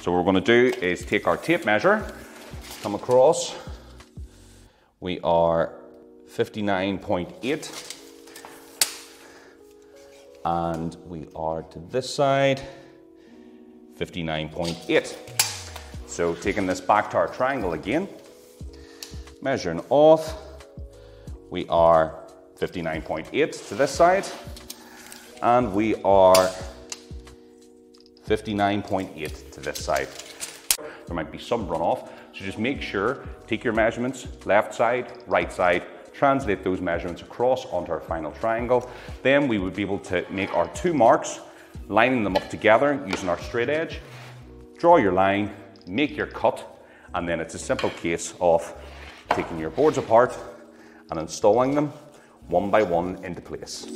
So what we're going to do is take our tape measure, come across. We are 59.8. And we are to this side, 59.8. So taking this back to our triangle again, measuring off, we are 59.8 to this side, and we are 59.8 to this side. There might be some runoff, so just make sure, take your measurements, left side, right side, translate those measurements across onto our final triangle. Then we would be able to make our two marks, lining them up together using our straight edge. Draw your line, make your cut, and then it's a simple case of taking your boards apart and installing them one by one into place.